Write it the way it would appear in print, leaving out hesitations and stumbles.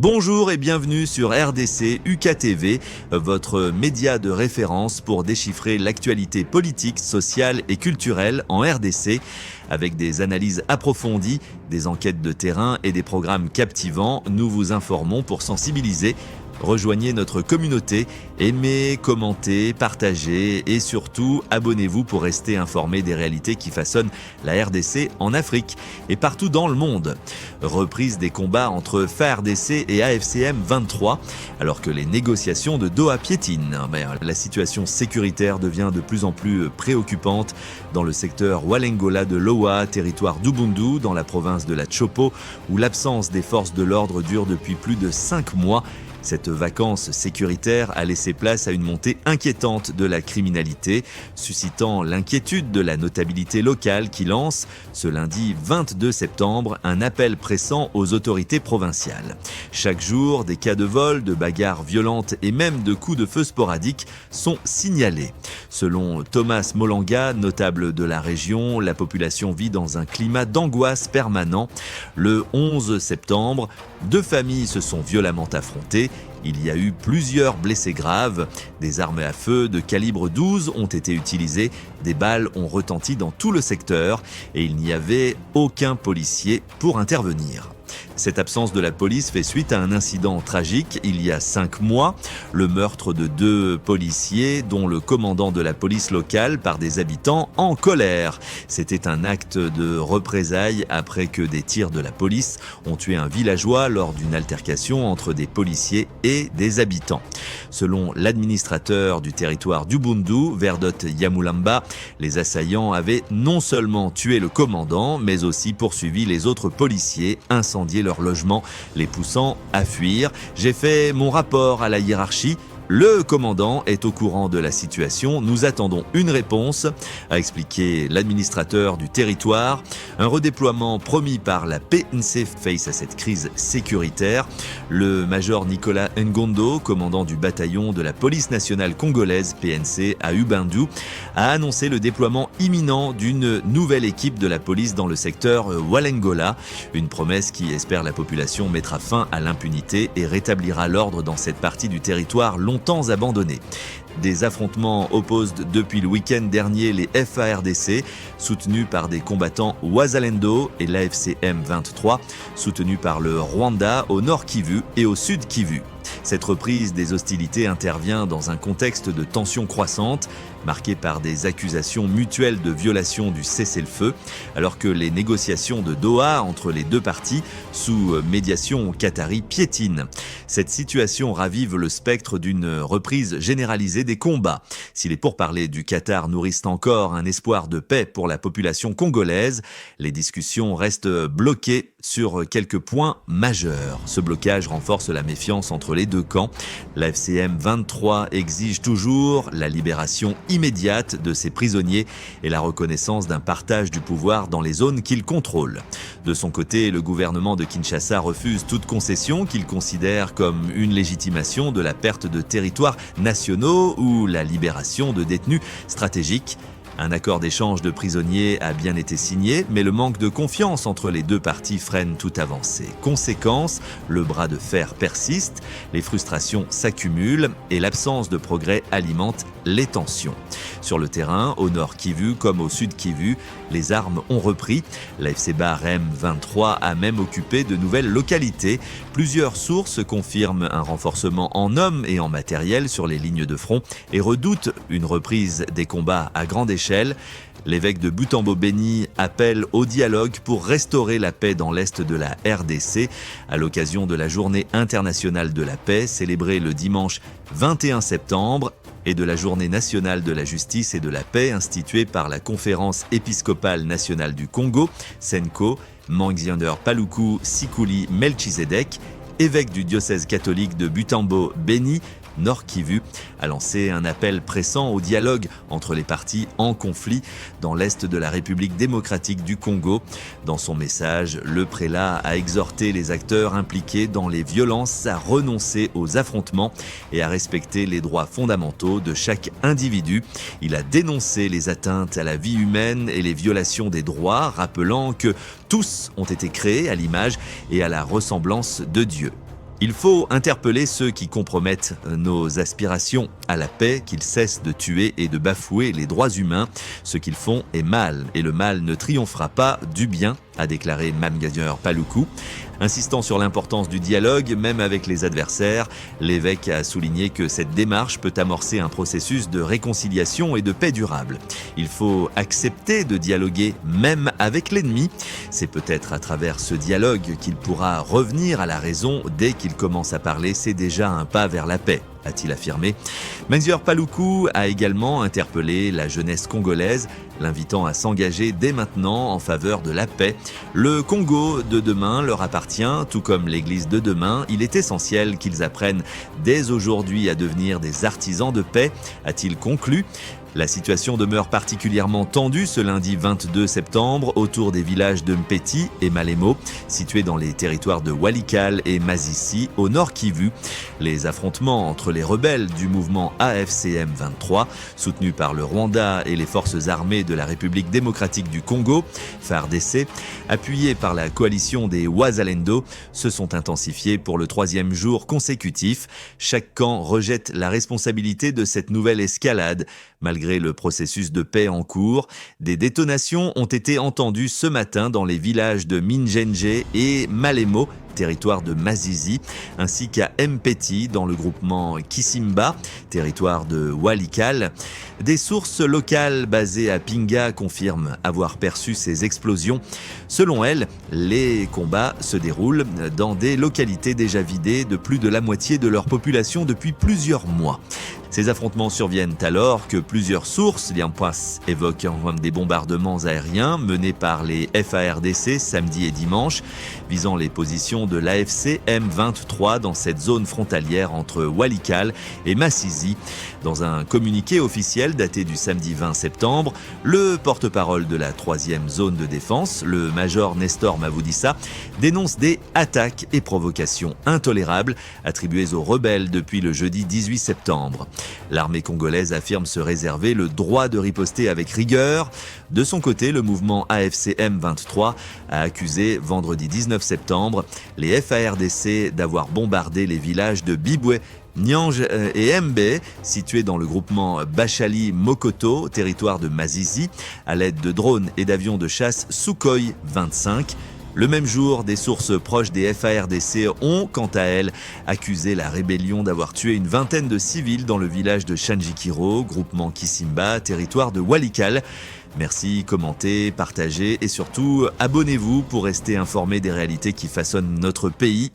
Bonjour et bienvenue sur RDC UKTV, votre média de référence pour déchiffrer l'actualité politique, sociale et culturelle en RDC, avec des analyses approfondies, des enquêtes de terrain et des programmes captivants. Nous vous informons pour sensibiliser. Rejoignez notre communauté, aimez, commentez, partagez et surtout abonnez-vous pour rester informé des réalités qui façonnent la RDC en Afrique et partout dans le monde. Reprise des combats entre FARDC et AFCM 23 alors que les négociations de Doha piétinent. La situation sécuritaire devient de plus en plus préoccupante dans le secteur Walengola de Loa, territoire d'Ubundu, dans la province de la Tshopo, où l'absence des forces de l'ordre dure depuis plus de 5 mois. Cette vacance sécuritaire a laissé place à une montée inquiétante de la criminalité, suscitant l'inquiétude de la notabilité locale qui lance, ce lundi 22 septembre, un appel pressant aux autorités provinciales. Chaque jour, des cas de vol, de bagarres violentes et même de coups de feu sporadiques sont signalés. Selon Thomas Molanga, notable de la région, la population vit dans un climat d'angoisse permanent. Le 11 septembre, 2 familles se sont violemment affrontées. Il y a eu plusieurs blessés graves. Des armes à feu de calibre 12 ont été utilisées. Des balles ont retenti dans tout le secteur et il n'y avait aucun policier pour intervenir. Cette absence de la police fait suite à un incident tragique il y a 5 mois, le meurtre de 2 policiers, dont le commandant de la police locale par des habitants en colère. C'était un acte de représailles après que des tirs de la police ont tué un villageois lors d'une altercation entre des policiers et des habitants. Selon l'administrateur du territoire d'Ubundu, Verdot Yamulamba, les assaillants avaient non seulement tué le commandant, mais aussi poursuivi les autres policiers, incendié leur logement, les poussant à fuir. J'ai fait mon rapport à la hiérarchie. Le commandant est au courant de la situation. Nous attendons une réponse, a expliqué l'administrateur du territoire. Un redéploiement promis par la PNC face à cette crise sécuritaire. Le major Nicolas Ngondo, commandant du bataillon de la police nationale congolaise PNC à Ubundu, a annoncé le déploiement imminent d'une nouvelle équipe de la police dans le secteur Walengola. Une promesse qui, espère la population, mettra fin à l'impunité et rétablira l'ordre dans cette partie du territoire longtemps abandonnée. Des affrontements opposent depuis le week-end dernier les FARDC, soutenus par des combattants Wazalendo, et l'AFCM 23, soutenus par le Rwanda au nord Kivu et au sud Kivu. Cette reprise des hostilités intervient dans un contexte de tensions croissantes, marqué par des accusations mutuelles de violation du cessez-le-feu, alors que les négociations de Doha entre les 2 parties, sous médiation qatari, piétinent. Cette situation ravive le spectre d'une reprise généralisée des combats. Si les pourparlers du Qatar nourrissent encore un espoir de paix pour la population congolaise, les discussions restent bloquées sur quelques points majeurs. Ce blocage renforce la méfiance entre les 2 camps. L'AFCM 23 exige toujours la libération immédiate de ses prisonniers et la reconnaissance d'un partage du pouvoir dans les zones qu'il contrôle. De son côté, le gouvernement de Kinshasa refuse toute concession qu'il considère comme une légitimation de la perte de territoires nationaux ou la libération de détenus stratégiques. Un accord d'échange de prisonniers a bien été signé, mais le manque de confiance entre les 2 parties freine toute avancée. Conséquence, le bras de fer persiste, les frustrations s'accumulent et l'absence de progrès alimente les tensions. Sur le terrain, au nord Kivu comme au sud Kivu, les armes ont repris. L'AFC Barem 23 a même occupé de nouvelles localités. Plusieurs sources confirment un renforcement en hommes et en matériel sur les lignes de front et redoutent une reprise des combats à grande échelle. L'évêque de Butembo-Beni appelle au dialogue pour restaurer la paix dans l'est de la RDC à l'occasion de la Journée internationale de la paix célébrée le dimanche 21 septembre et de la Journée nationale de la justice et de la paix instituée par la Conférence épiscopale nationale du Congo, SENCO, Mangziander Paluku Sikuli Melchizedek, évêque du diocèse catholique de Butembo-Beni, Nord Kivu, a lancé un appel pressant au dialogue entre les parties en conflit dans l'est de la République démocratique du Congo. Dans son message, le prélat a exhorté les acteurs impliqués dans les violences à renoncer aux affrontements et à respecter les droits fondamentaux de chaque individu. Il a dénoncé les atteintes à la vie humaine et les violations des droits, rappelant que tous ont été créés à l'image et à la ressemblance de Dieu. Il faut interpeller ceux qui compromettent nos aspirations à la paix, qu'ils cessent de tuer et de bafouer les droits humains. Ce qu'ils font est mal, et le mal ne triomphera pas du bien, a déclaré Mamgadjur Paluku. Insistant sur l'importance du dialogue, même avec les adversaires, l'évêque a souligné que cette démarche peut amorcer un processus de réconciliation et de paix durable. Il faut accepter de dialoguer même avec l'ennemi. C'est peut-être à travers ce dialogue qu'il pourra revenir à la raison. Dès qu'il commence à parler, c'est déjà un pas vers la paix, a-t-il affirmé. Mamgadjur Paluku a également interpellé la jeunesse congolaise, l'invitant à s'engager dès maintenant en faveur de la paix. Le Congo de demain leur appartient, tout comme l'Église de demain. Il est essentiel qu'ils apprennent dès aujourd'hui à devenir des artisans de paix, a-t-il conclu. La situation demeure particulièrement tendue ce lundi 22 septembre autour des villages de Mpeti et Malemo, situés dans les territoires de Walikale et Masisi, au nord Kivu. Les affrontements entre les rebelles du mouvement AFCM 23, soutenus par le Rwanda et les forces armées de la République démocratique du Congo, FARDC, appuyés par la coalition des Wazalendo, se sont intensifiés pour le 3e jour consécutif. Chaque camp rejette la responsabilité de cette nouvelle escalade. Malgré le processus de paix en cours, des détonations ont été entendues ce matin dans les villages de Minjenje et Malemo, territoire de Masisi, ainsi qu'à Mpeti dans le groupement Kisimba, territoire de Walikale. Des sources locales basées à Pinga confirment avoir perçu ces explosions. Selon elles, les combats se déroulent dans des localités déjà vidées de plus de la moitié de leur population depuis plusieurs mois. Ces affrontements surviennent alors que plusieurs sources, Liampas évoquent des bombardements aériens menés par les FARDC samedi et dimanche, visant les positions de l'AFC M23 dans cette zone frontalière entre Walikale et Masisi. Dans un communiqué officiel daté du samedi 20 septembre, le porte-parole de la 3e zone de défense, le major Nestor Mavudissa, dénonce des attaques et provocations intolérables attribuées aux rebelles depuis le jeudi 18 septembre. L'armée congolaise affirme se réserver le droit de riposter avec rigueur. De son côté, le mouvement AFCM 23 a accusé vendredi 19 septembre les FARDC d'avoir bombardé les villages de Bibwe, Nyange et Mbe, situés dans le groupement Bachali Mokoto, territoire de Masisi, à l'aide de drones et d'avions de chasse Sukhoi 25. Le même jour, des sources proches des FARDC ont, quant à elles, accusé la rébellion d'avoir tué une vingtaine de civils dans le village de Shanjikiro, groupement Kisimba, territoire de Walikale. Merci, commentez, partagez et surtout abonnez-vous pour rester informé des réalités qui façonnent notre pays.